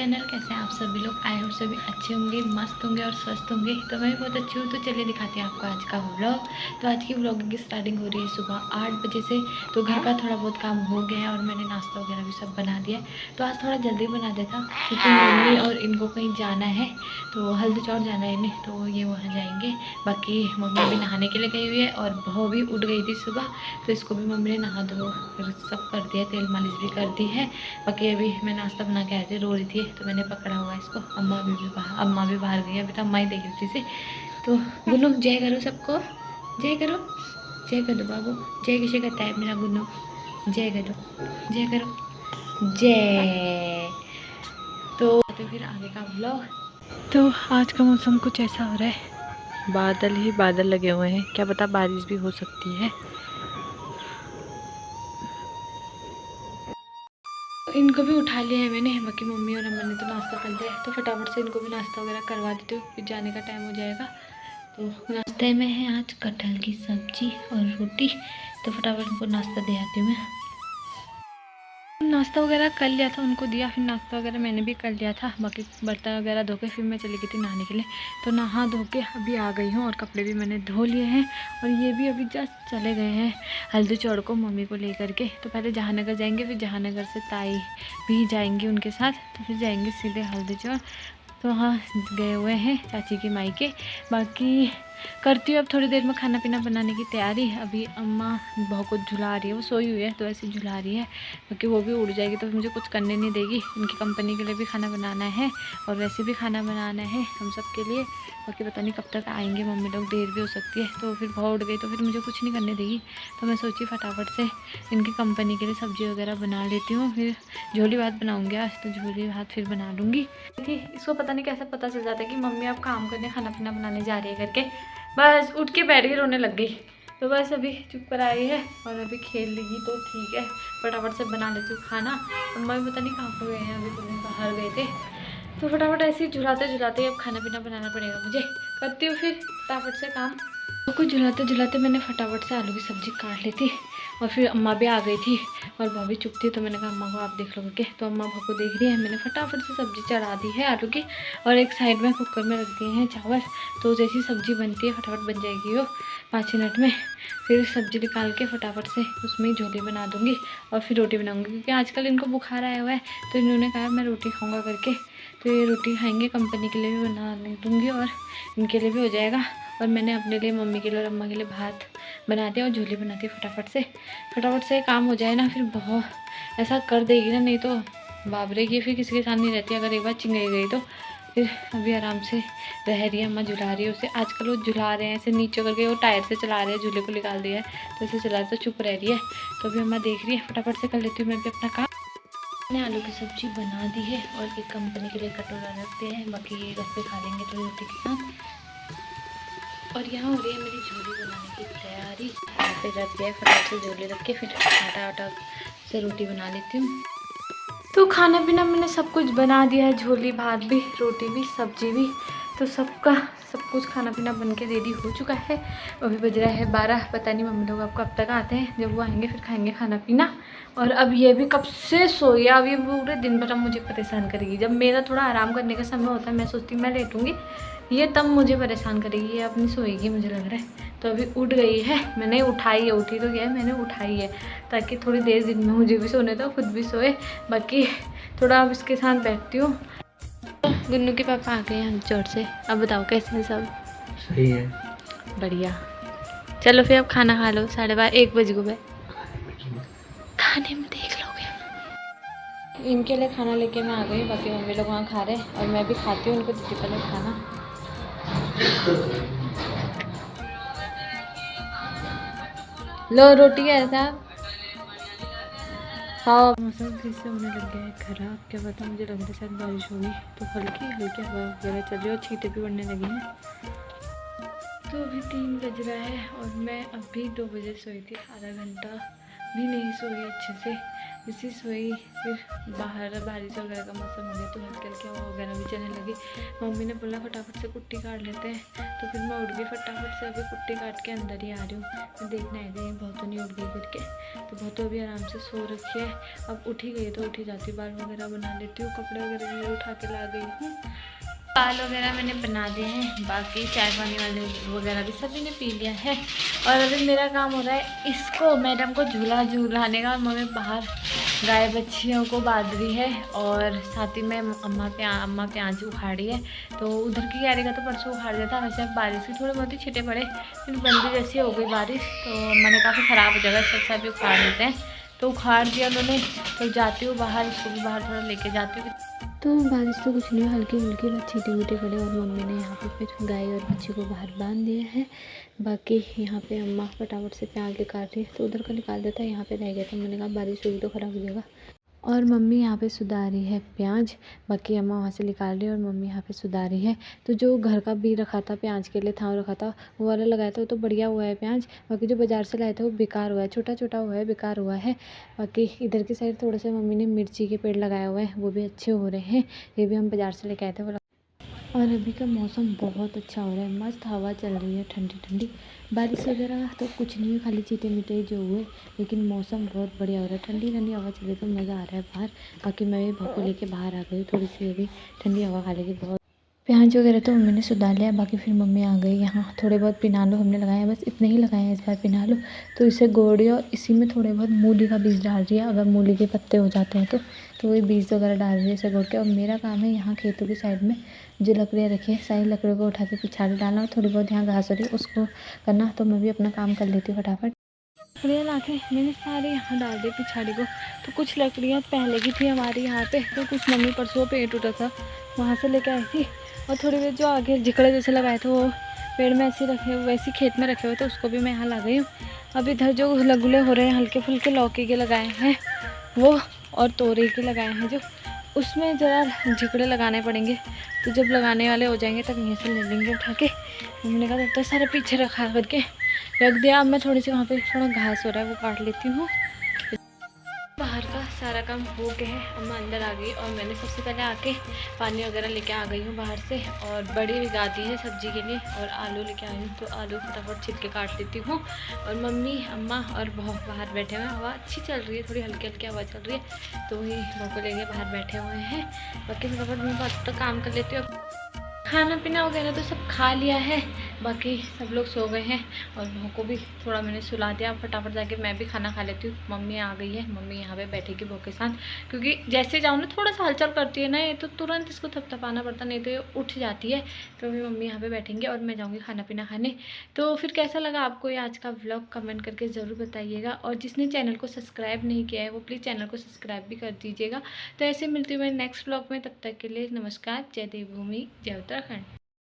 Channel. कैसे हैं आप सभी लोग? आई होप सभी अच्छे होंगे, मस्त होंगे और स्वस्थ होंगे। तो मैं भी बहुत अच्छी हूँ। तो चलिए दिखाते हैं आपको आज का व्लॉग। तो आज की व्लॉगिंग की स्टार्टिंग हो रही है सुबह 8 बजे से। तो घर का थोड़ा बहुत काम हो गया है और मैंने नाश्ता वगैरह भी सब बना दिया है। तो आज थोड़ा जल्दी बना देता क्योंकि मम्मी और इनको कहीं जाना है। तो हल्दी चौड़ जाना है इन्हें, तो ये वहाँ जाएंगे। बाकी मम्मी भी नहाने के लिए गई हुई है और बहू भी उठ गई थी सुबह, तो इसको भी मम्मी ने नहा धो सब कर दिया, तेल मालिश भी कर दी है। बाकी अभी मैं नाश्ता बना के आई थी, रो रही थी तो मैंने पकड़ा हुआ इसको। अम्मा भी बाहर गई, अभी तो अम्मा ही देख रही थी इसे। तो गुन्नू जय करो सबको, जय करो, जय कर दो बाबू। जय किसे करता है मेरा गुन्नू? जय करो, जय करो, जय। तो फिर आगे का व्लॉग। तो आज का मौसम कुछ ऐसा हो रहा है, बादल ही बादल लगे हुए हैं, क्या पता बारिश भी हो सकती है। इनको भी उठा लिया है मैंने, बाकी मम्मी और अम्मा ने तो नाश्ता कर लिया है। तो फटाफट से इनको भी नाश्ता वगैरह करवा देती हूँ, फिर जाने का टाइम हो जाएगा। तो नाश्ते में है आज कटहल की सब्जी और रोटी। तो फटाफट इनको नाश्ता दे आती हूँ मैं। नाश्ता वगैरह कर लिया था, उनको दिया, फिर नाश्ता वगैरह मैंने भी कर लिया था। बाकी बर्तन वगैरह धो के फिर मैं चली गई थी नहाने के लिए। तो नहा धो के अभी आ गई हूँ और कपड़े भी मैंने धो लिए हैं। और ये भी अभी जस्ट चले गए हैं हल्दी चौड़ को मम्मी को लेकर के। तो पहले जहानगर जाएंगे, फिर जहानगर से ताई भी जाएंगी उनके साथ, तो फिर जाएंगे सीधे हल्दी चौड़। तो वहाँ गए हुए हैं चाची की मायके। बाकी करती हूँ अब थोड़ी देर में खाना पीना बनाने की तैयारी। अभी अम्मा बहू को झुला रही है, वो सोई हुई है तो ऐसे झुला रही है, क्योंकि वो भी उड़ जाएगी तो मुझे कुछ करने नहीं देगी। उनकी कंपनी के लिए भी खाना बनाना है और वैसे भी खाना बनाना है हम सब के लिए। बाकी पता नहीं कब तक आएंगे मम्मी लोग, देर भी हो सकती है। तो फिर बहू उड़ गई तो फिर मुझे कुछ नहीं करने देगी। तो मैं सोची फटाफट से इनकी कंपनी के लिए सब्ज़ी वगैरह बना लेती हूँ। फिर झोली भात बनाऊँगी आज, तो झोली भात फिर बना लूँगी। इसको पता नहीं कैसे पता चल जाता है कि मम्मी आप काम करने खाना पीना बनाने जा रही है करके, बस उठ के बैठ के रोने लग गई। तो बस अभी चुप कर आई है और अभी खेल लेगी तो ठीक है, फटाफट से बना लेती हूँ खाना। अम्मा भी पता नहीं कहाँ पर गए हैं, अभी तो बाहर गए थे। तो फटाफट ऐसे ही झुलाते झुलाते अब खाना पीना बनाना पड़ेगा मुझे। करती हूँ फिर फटाफट से काम। तो कुछ झुलाते झुलाते मैंने फटाफट से आलू की सब्ज़ी काट ली थी और फिर अम्मा भी आ गई थी और भाभी चुप थी। तो मैंने कहा अम्मा को आप देख लो करके। तो अम्मा भाभी को देख रही है, मैंने फटाफट से सब्ज़ी चढ़ा दी है आलू की और एक साइड में कुकर में रख दिए हैं चावल। तो जैसी सब्ज़ी बनती है फटाफट बन जाएगी वो 5 मिनट में। फिर सब्ज़ी निकाल के फटाफट से उसमें ही झोली बना दूँगी और फिर रोटी बनाऊँगी, क्योंकि आजकल इनको बुखार आया हुआ है। तो इन्होंने कहा मैं रोटी खाऊँगा करके। तो ये रोटी खाएँगे, कंपनी के लिए भी बना दूँगी और इनके लिए भी हो जाएगा। और मैंने अपने लिए, मम्मी के लिए और अम्मा के लिए भात बना दिया और झोली बनाती फटाफट से काम हो जाए ना। फिर बहुत ऐसा कर देगी ना, नहीं तो बाबरेगी, फिर किसी के साथ नहीं रहती। अगर एक बार चिंगाई गई तो फिर अभी आराम से रह रही है। अम्मा झुला रही है उसे, आजकल वो झुला रहे हैं ऐसे नीचे करके, वो टायर से चला रहे हैं, झूले को निकाल दिया है तो ऐसे चला रहे, तो चुप रह रही है। तो अभी अम्मा देख रही है, फटाफट से कर लेती हूँ मैं भी अपना काम। मैंने आलू की सब्ज़ी बना दी है और एक कंपनी के लिए कटोरा रखते हैं, बाकी ये घर पे खा लेंगे तो रोटी के साथ। और यहाँ हो रही है मेरी झोली बनाने की तैयारी। यहाँ पे रख दिया है, फटाफट से झोली रख के फिर आटा से रोटी बना लेती हूँ। तो खाना पीना मैंने सब कुछ बना दिया है, झोली भात भी, रोटी भी, सब्जी भी। तो सब कुछ खाना पीना बन के रेडी हो चुका है। अभी बज रहा है 12। पता नहीं मम्मी लोग अब कब तक आते हैं, जब वो आएंगे फिर खाएंगे खाना पीना। और अब ये भी कब से सोई है, अब ये पूरे दिन भर अब मुझे परेशान करेगी। जब मेरा थोड़ा आराम करने का समय होता है, मैं सोचती हूँ मैं लेटूंगी, ये तब मुझे परेशान करेगी। ये अपनी सोएगी मुझे लग रहा है। तो अभी उठ गई है, मैंने उठाई है, उठी तो गया है, मैंने उठाई है ताकि थोड़ी देर दिन में मुझे भी सोने दो, खुद भी सोए। बाकी थोड़ा अब इसके साथ बैठती हूँ। गुन्नू के पापा आ गए हैं चोट से। अब बताओ कैसे हैं सब? सही है, बढ़िया। चलो फिर अब खाना खा लो, 12:30 1 बज गए, खाने में देख लोगे। इनके लिए खाना लेके मैं आ गई, बाकी मम्मी लोग वहाँ खा रहे हैं और मैं भी खाती हूँ, उनको देती पहले खाना। लो रोटी है साहब, हाँ। मौसम फिर से होने लग गया है ख़राब, क्या पता, मुझे लग रहा है शायद बारिश होगी। तो हल्की हल्की हवा वगैरह चल रही है और छींटे भी पड़ने लगी हैं। तो अभी 3 बज रहा है और मैं अभी 2 बजे सोई थी, आधा घंटा भी नहीं सोई अच्छे से, इसी सोई। फिर बाहर बारिश वगैरह का मौसम हो गया तो हल्के हल्के हवा वगैरह भी चलने लगी। मम्मी ने बोला फटाफट से कुट्टी काट लेते हैं, तो फिर मैं उठ गई फटाफट से। अभी कुट्टी काट के अंदर ही आ रही हूँ, मैं देखने आई गई बहुत तो नहीं उठ गई करके। तो बहुत तो अभी आराम से सो रखी है। अब उठी गई तो उठी जाती, बाल वगैरह बना लेती हूँ, कपड़े वगैरह भी उठा के ला गई हूँ। बाल वगैरह मैंने बना दिए हैं, बाकी चाय पानी वाले वगैरह भी सभी ने पी लिया है। और अभी मेरा काम हो रहा है इसको मैडम को झूला झूलाने का। मम्मी बाहर गाय बच्चियों को बांध रही है और साथ ही में अम्मा प्याज उखाड़ी है। तो उधर की क्यारी का तो परसों उखाड़ दिया था, वैसे अब बारिश के थोड़े बहुत ही छिटे पड़े, फिर बंदी जैसी हो गई बारिश, तो मैंने काफ़ी ख़राब हो जाएगा, इससे अच्छा भी उखाड़ देते हैं। तो उखाड़ दिया उन्होंने। तो जाती हूँ बाहर, इसको भी बाहर थोड़ा लेके जाती हूँ। तो बारिश तो कुछ नहीं, हल्की फुल्की बस छीटे वीटे पड़े और मम्मी ने यहाँ पे फिर गाय और बच्ची को बाहर बांध दिया है। बाकी यहाँ पे अम्मा फटाफट से प्याज निकाल रही है, तो उधर का निकाल देता है, यहाँ पे रह गया था। मैंने कहा बारिश हुई तो ख़राब हो जाएगा। और मम्मी यहाँ पे सुधार रही है प्याज, बाकी अम्मा वहाँ से निकाल रही है और मम्मी यहाँ पे सुधार रही है। तो जो घर का बी रखा था प्याज के लिए, थाव रखा था, वो वाला लगाया था, वो तो बढ़िया हुआ है प्याज। बाकी जो बाज़ार से लाए थे वो बेकार हुआ है, छोटा छोटा हुआ है, बेकार हुआ है। बाकी इधर की साइड थोड़े से मम्मी ने मिर्ची के पेड़ लगाए हुए हैं, वो भी अच्छे हो रहे हैं। ये भी हम बाज़ार से लेके आए थे वो। और अभी का मौसम बहुत अच्छा हो रहा है, मस्त हवा चल रही है ठंडी ठंडी। बारिश वगैरह तो कुछ नहीं है, खाली चीटे मीटे जो हुए, लेकिन मौसम बहुत बढ़िया हो रहा है, ठंडी ठंडी हवा चल रही है तो मज़ा आ रहा है बाहर। बाकी मैं भी भाव को लेके बाहर आ गई, थोड़ी सी अभी ठंडी हवा खा लेगी। बहुत प्याज वगैरह तो मम्मी ने सुधार लिया, बाकी फिर मम्मी आ गई यहाँ। थोड़े बहुत पिनालो हमने लगाए हैं, बस इतने ही लगाए हैं इस बार पिनालो। तो इसे गोड़ी और इसी में थोड़े बहुत मूली का बीज डाल रही है, अगर मूली के पत्ते हो जाते हैं तो वही बीज वगैरह डाल रही है इसे गोड़ के। और मेरा काम है यहाँ खेतों की साइड में जो लकड़ियाँ रखी है, सारी लकड़ियों को उठा के पिछाड़ी डालना, और थोड़ी बहुत यहाँ घास हो रही है उसको करना। तो मैं भी अपना काम कर लेती हूँ फटाफट। लकड़ियाँ ला के मैंने सारे यहाँ डाल दी पिछाड़ी को। तो कुछ लकड़ियाँ पहले की थी हमारी यहाँ पे, तो कुछ मम्मी परसों पेड़ टूटा था वहाँ से लेके आई थी। और थोड़ी देर जो आगे जिकड़े जैसे लगाए थे वो पेड़ में ऐसे रखे, वैसे खेत में रखे हुए, तो उसको भी मैं यहाँ ला गई हूँ। अब इधर जो लगुले हो रहे हैं हल्के फुल्के लौकी के लगाए हैं वो, और तोरी के लगाए हैं जो, उसमें ज़रा झिकड़े लगाने पड़ेंगे। तो जब लगाने वाले हो जाएंगे तब यहीं से ले लेंगे उठा के। हमने कहा तब तक सारे पीछे रखा करके रख दिया। अब मैं थोड़ी सी वहाँ पे थोड़ा घास हो रहा है वो काट लेती हूँ। बाहर का सारा काम हो गया है, अम्मा अंदर आ गई और मैंने सबसे पहले आके पानी वगैरह लेके आ गई हूँ बाहर से। और बड़ी भिगा दी है सब्जी के लिए, और आलू लेके आई हूँ, तो आलू फटाफट छिलके काट लेती हूँ। और मम्मी अम्मा और बहू बाहर बैठे हुए हैं, हवा अच्छी चल रही है, थोड़ी हल्की हल्की हवा चल रही है, तो वही बहू को लेके बाहर बैठे हुए हैं। बाकी फटाफट मैं बात तो काम कर लेती हूँ। खाना पीना वगैरह तो सब खा लिया है, बाकी सब लोग सो गए हैं। और बहू को भी थोड़ा मैंने सुला दिया, फटाफट जाके मैं भी खाना खा लेती हूँ। मम्मी आ गई है, मम्मी यहाँ पे बैठेगी बहू के साथ, क्योंकि जैसे जाऊँ ना थोड़ा सा हलचल करती है ना ये, तो तुरंत इसको थपथपाना पड़ता, नहीं तो ये उठ जाती है। तो अभी मम्मी यहाँ पे बैठेंगे और मैं जाऊँगी खाना पीना खाने। तो फिर कैसा लगा आपको ये आज का व्लॉग, कमेंट करके ज़रूर बताइएगा। और जिसने चैनल को सब्सक्राइब नहीं किया है वो प्लीज़ चैनल को सब्सक्राइब भी कर दीजिएगा। तो ऐसे मिलती हूँ मैं नेक्स्ट व्लॉग में, तब तक के लिए नमस्कार। जय देवभूमि, जय उत्तराखंड।